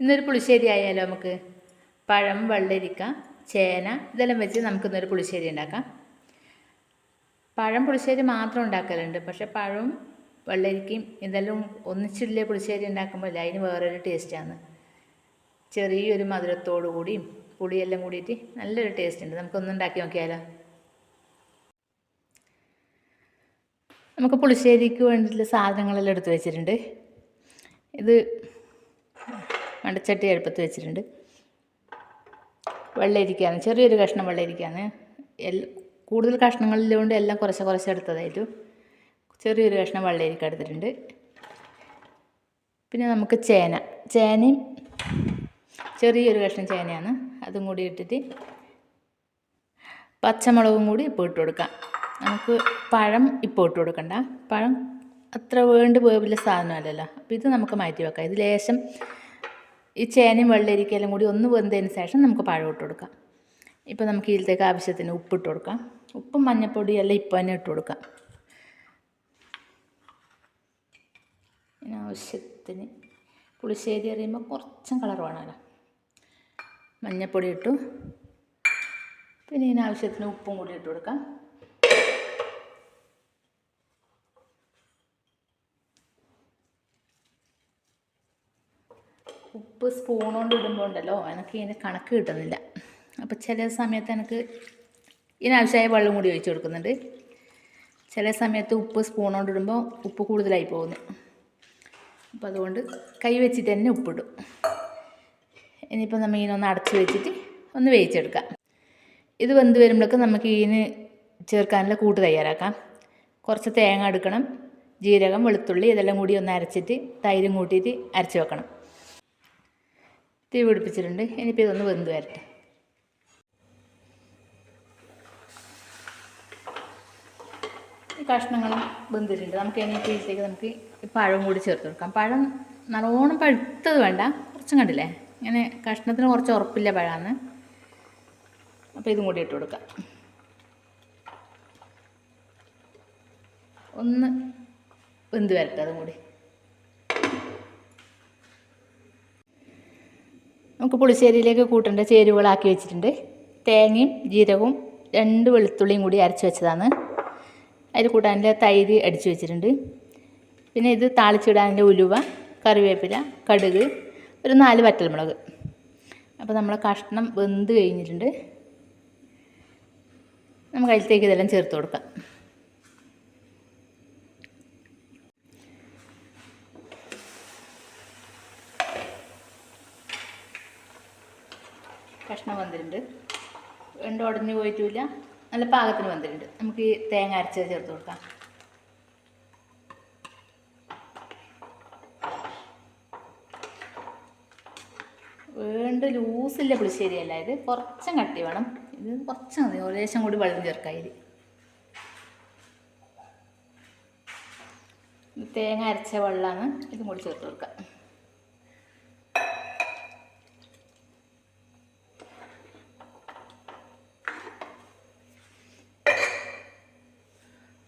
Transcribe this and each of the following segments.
ഇന്നൊരു പുളിശ്ശേരി ആയാലോ നമുക്ക്? പഴം, വെള്ളരിക്ക, ചേന ഇതെല്ലാം വെച്ച് നമുക്കിന്നൊരു പുളിശ്ശേരി ഉണ്ടാക്കാം. പഴം പുളിശ്ശേരി മാത്രം ഉണ്ടാക്കലുണ്ട്, പക്ഷെ പഴവും വെള്ളരിക്കയും ഇതെല്ലാം ഒന്നിച്ചില്ലേ പുളിശ്ശേരി ഉണ്ടാക്കുമ്പോൾ അതിന് വേറൊരു ടേസ്റ്റാണ്. ചെറിയൊരു മധുരത്തോടു കൂടിയും പുളിയെല്ലാം കൂടിയിട്ട് നല്ലൊരു ടേസ്റ്റ് ഉണ്ട്. നമുക്കൊന്ന് ഉണ്ടാക്കി നോക്കിയാലോ? നമുക്ക് പുളിശ്ശേരിക്ക് വേണ്ടിയിട്ടുള്ള സാധനങ്ങളെല്ലാം എടുത്ത് വെച്ചിട്ടുണ്ട്. ഇത് മണ്ടച്ചട്ടി അടുപ്പത്ത് വെച്ചിട്ടുണ്ട്. വെള്ളരിക്കാണ്, ചെറിയൊരു കഷ്ണം വെള്ളരിക്കാണ്. കൂടുതൽ കഷ്ണങ്ങളിലുകൊണ്ട് എല്ലാം കുറച്ച് കുറച്ച് എടുത്തതായിട്ടു ചെറിയൊരു കഷ്ണം വെള്ളരിക്ക എടുത്തിട്ടുണ്ട്. പിന്നെ നമുക്ക് ചേനയും ചെറിയൊരു കഷ്ണം ചേനയാണ്, അതും കൂടി ഇട്ടിട്ട് പച്ചമുളകും കൂടി ഇപ്പോൾ ഇട്ട് കൊടുക്കാം. നമുക്ക് പഴം ഇപ്പോൾ ഇട്ട് കൊടുക്കണ്ട, പഴം അത്ര വേവുള്ള സാധനമല്ലല്ലോ. അപ്പോൾ ഇത് നമുക്ക് മാറ്റി വെക്കാം. ഇത് ലേശം ഈ ചേനയും വെള്ളരിക്കലും കൂടി ഒന്ന് വെന്തതിന് ശേഷം നമുക്ക് പഴം ഇട്ട് കൊടുക്കാം. ഇപ്പോൾ നമുക്ക് ഇതിലേക്ക് ആവശ്യത്തിന് ഉപ്പിട്ട് കൊടുക്കാം. ഉപ്പും മഞ്ഞൾപ്പൊടിയെല്ലാം ഇപ്പോൾ തന്നെ ഇട്ട് കൊടുക്കാം. ആവശ്യത്തിന് പുളിശ്ശേരി അറിയുമ്പോൾ കുറച്ചും കളർ വേണമല്ലോ. മഞ്ഞൾപ്പൊടി ഇട്ടു, പിന്നെ ഇതിന് ആവശ്യത്തിന് ഉപ്പും കൂടി ഇട്ട് കൊടുക്കാം. ഉപ്പ് സ്പൂൺ കൊണ്ട് ഇടുമ്പോൾ ഉണ്ടല്ലോ എനിക്ക് ഇതിന് കണക്ക് കിട്ടുന്നില്ല. അപ്പോൾ ചില സമയത്ത് എനിക്ക് ഇതിനാവശ്യമായ വെള്ളം കൂടി ഒഴിച്ച് കൊടുക്കുന്നുണ്ട്. ചില സമയത്ത് ഉപ്പ് സ്പൂൺ കൊണ്ട് ഇടുമ്പോൾ ഉപ്പ് കൂടുതലായി പോകുന്നു. അപ്പോൾ അതുകൊണ്ട് കൈ വെച്ചിട്ട് തന്നെ ഉപ്പിടും. ഇനിയിപ്പോൾ നമ്മൾ ഇതിനൊന്ന് അടച്ച് വെച്ചിട്ട് ഒന്ന് വേവിച്ചെടുക്കാം. ഇത് വെന്ത് വരുമ്പോഴേക്ക് നമുക്ക് ഇതിന് ചേർക്കാനുള്ള കൂട്ട് തയ്യാറാക്കാം. കുറച്ച് തേങ്ങ എടുക്കണം, ജീരകം, വെളുത്തുള്ളി ഇതെല്ലാം കൂടി ഒന്ന് അരച്ചിട്ട് തൈരും കൂട്ടിയിട്ട് അരച്ച് വെക്കണം. തീ പിടിപ്പിച്ചിട്ടുണ്ട്. ഇനിയിപ്പോൾ ഇതൊന്ന് വെന്ത് വരട്ടെ. ഈ കഷ്ണങ്ങളും വെന്തിട്ടുണ്ട്. നമുക്ക് ഇനിയിപ്പോൾ ഇതിലേക്ക് നമുക്ക് പഴം കൂടി ചേർത്ത് കൊടുക്കാം. പഴം നല്ലോണം പഴുത്തത് വേണ്ട, കുറച്ചും കണ്ടില്ലേ ഇങ്ങനെ കഷ്ണത്തിന് കുറച്ച് ഉറപ്പില്ല പഴമാണ്. അപ്പോൾ ഇതും കൂടി ഇട്ട് കൊടുക്കാം. ഒന്ന് വെന്ത് വരട്ടെ അതും കൂടി. നമുക്ക് പുളിശ്ശേരിയിലേക്ക് കൂട്ടേണ്ട ചേരുവകളാക്കി വെച്ചിട്ടുണ്ട്. തേങ്ങയും ജീരകവും 2 വെളുത്തുള്ളിയും കൂടി അരച്ച് വെച്ചതാണ്. അതിൽ കൂട്ടാനുള്ള തൈര് അടിച്ച് വെച്ചിട്ടുണ്ട്. പിന്നെ ഇത് താളിച്ചിടാനുള്ള ഉലുവ, കറിവേപ്പില, കടുക്, ഒരു 4 വറ്റൽമുളക്. അപ്പോൾ നമ്മളെ കഷ്ണം വെന്ത് കഴിഞ്ഞിട്ടുണ്ട്. നമുക്ക് അതിലേക്ക് ഇതെല്ലാം ചേർത്ത് കൊടുക്കാം. കഷ്ണം വന്നിട്ടുണ്ട്, വെണ്ട ഉടഞ്ഞു പോയിട്ടുമില്ല, നല്ല പാകത്തിന് വന്നിട്ടുണ്ട്. നമുക്ക് ഈ തേങ്ങ അരച്ചത് ചേർത്ത് കൊടുക്കാം. വേണ്ട ലൂസില്ല പുളിശ്ശേരിയല്ല, ഇത് കുറച്ചും കട്ടി വേണം. ഇത് കുറച്ച് മതി, ലേശം കൂടി വെള്ളം ചേർക്കാം. ഇതിൽ തേങ്ങ അരച്ച വെള്ളമാണ്, ഇതും കൂടി ചേർത്ത് കൊടുക്കാം.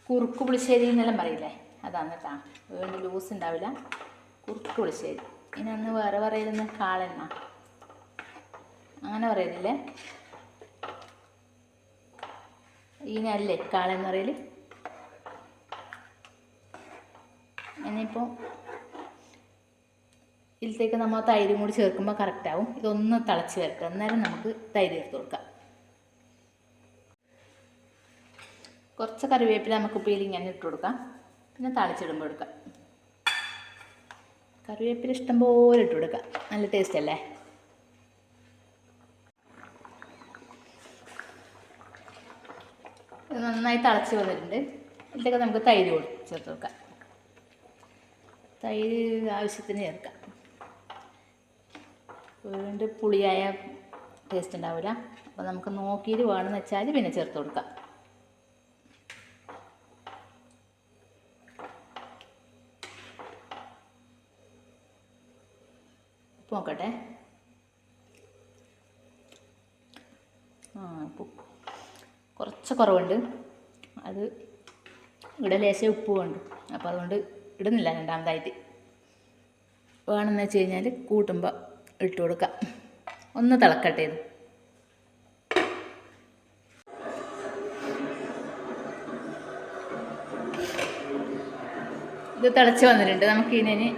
കുറുക്ക് പുളിശ്ശേരി എന്നെല്ലാം പറയില്ലേ, അതാണ് കേട്ടോ. വേണ്ട ലൂസ് ഉണ്ടാവില്ല, കുറുക്ക് പുളിശ്ശേരി. ഇതിനൊന്ന് വേറെ പറയലെന്ന് കാളെണ്ണ അങ്ങനെ പറയുന്നില്ലേ, ഇതിനല്ലേ കാളെന്ന് പറയൽ. ഇനിയിപ്പോൾ ഇതിലേക്ക് നമ്മൾ തൈരും കൂടി ചേർക്കുമ്പോൾ കറക്റ്റാവും. ഇതൊന്ന് തിളച്ച് വരട്ടെ, അന്നേരം നമുക്ക് തൈര് ചേർത്ത് കൊടുക്കാം. കുറച്ച് കറിവേപ്പില നമുക്ക് ഉപ്പിയിൽ ഇങ്ങനെ ഇട്ട് കൊടുക്കാം. പിന്നെ താളിച്ചിടുമ്പോൾ എടുക്കാം. കറിവേപ്പില ഇഷ്ടം പോലെ ഇട്ട് കൊടുക്കാം, നല്ല ടേസ്റ്റ് അല്ലേ. ഇത് നന്നായി തിളച്ച് വന്നിട്ടുണ്ട്. ഇതിലേക്ക് നമുക്ക് തൈര് ചേർത്ത് കൊടുക്കാം. തൈര് ആവശ്യത്തിന് ചേർക്കാം. വീണ്ടും പുളിയായ ടേസ്റ്റ് ഉണ്ടാവില്ല. അപ്പോൾ നമുക്ക് നോക്കിയിട്ട് വേണമെന്ന് വെച്ചാൽ പിന്നെ ചേർത്ത് കൊടുക്കാം. നോക്കട്ടെ, കുറച്ച് കുറവുണ്ട്. അത് ഇവിടെ ലേശം ഉപ്പ് വേണ്ട, അപ്പോൾ അതുകൊണ്ട് ഇടുന്നില്ല രണ്ടാമതായിട്ട്. വേണമെന്ന് വെച്ച് കഴിഞ്ഞാൽ കൂട്ടുമ്പോൾ ഇട്ട് കൊടുക്കാം. ഒന്ന് തിളക്കട്ടെ. ഇത് തിളച്ച് വന്നിട്ടുണ്ട്. നമുക്ക് ഇതിനെ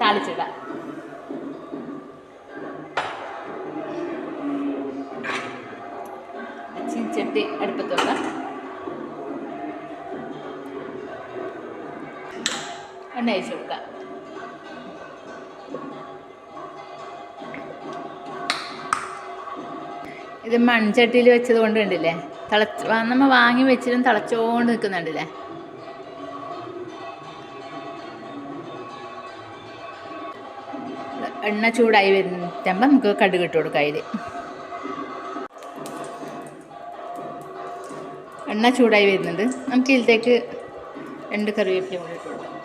താളിച്ചിടാം. ചട്ടി അടുപ്പത്ത് വെക്കാം. എണ്ണ ഒഴിച്ച് കൊടുക്കാം. ഇത് മൺചട്ടിയിൽ വെച്ചത് കൊണ്ട് കണ്ടില്ലേ, നമ്മൾ വാങ്ങി വെച്ചിട്ടും തിളച്ചോണ്ട് നിൽക്കുന്നുണ്ടല്ലേ. എണ്ണ ചൂടായി വരുമ്പോൾ നമുക്ക് കടുക് ഇട്ട് കൊടുക്കാം. ഇതിൽ എണ്ണ ചൂടായി വരുന്നുണ്ട്. നമുക്ക് ഇതിലേക്ക് 2 കറിവേപ്പില കൂടി ഇട്ട് കൊടുക്കാം.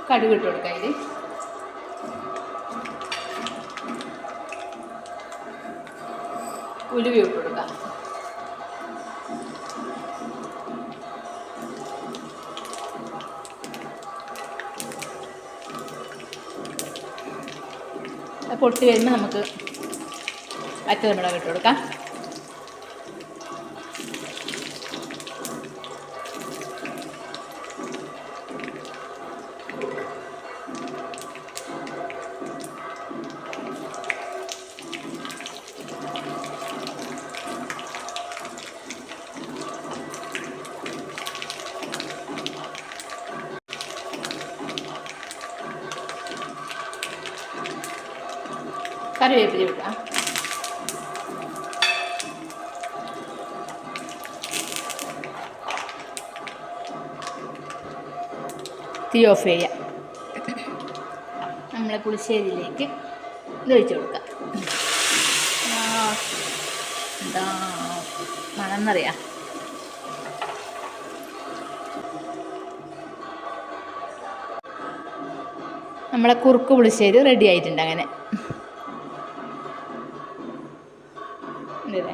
കടുക് ഇട്ട് കൊടുക്കാം. ഇതിൽ ഉലുവ ഇട്ട് കൊടുക്കാം. പൊട്ടി വരുമ്പോൾ നമുക്ക് വറ്റൽമുളക് ഇട്ട് കൊടുക്കാം. കറിവേപ്പില ഇടാം. തീ ഓഫ് ചെയ്യാം. നമ്മളെ പുളിശ്ശേരിയിലേക്ക് ഇത് ഒഴിച്ച് കൊടുക്കാം. എന്താ മണം എന്നറിയാം. നമ്മളെ കുറുക്ക് പുളിശ്ശേരി റെഡി ആയിട്ടുണ്ട്. അങ്ങനെ ഉണ്ടല്ലേ.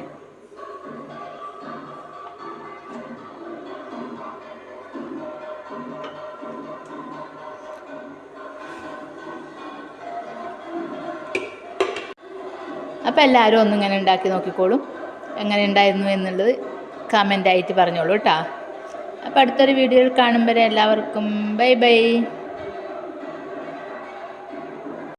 അപ്പോൾ എല്ലാവരും ഒന്നിങ്ങനെ ഉണ്ടാക്കി നോക്കിക്കോളും. എങ്ങനെ ഉണ്ടായിരുന്നു എന്നുള്ളത് കമൻ്റായിട്ട് പറഞ്ഞോളൂ കേട്ടോ. അപ്പോൾ അടുത്തൊരു വീഡിയോയിൽ കാണുമ്പോൾ എല്ലാവർക്കും ബൈ ബൈ.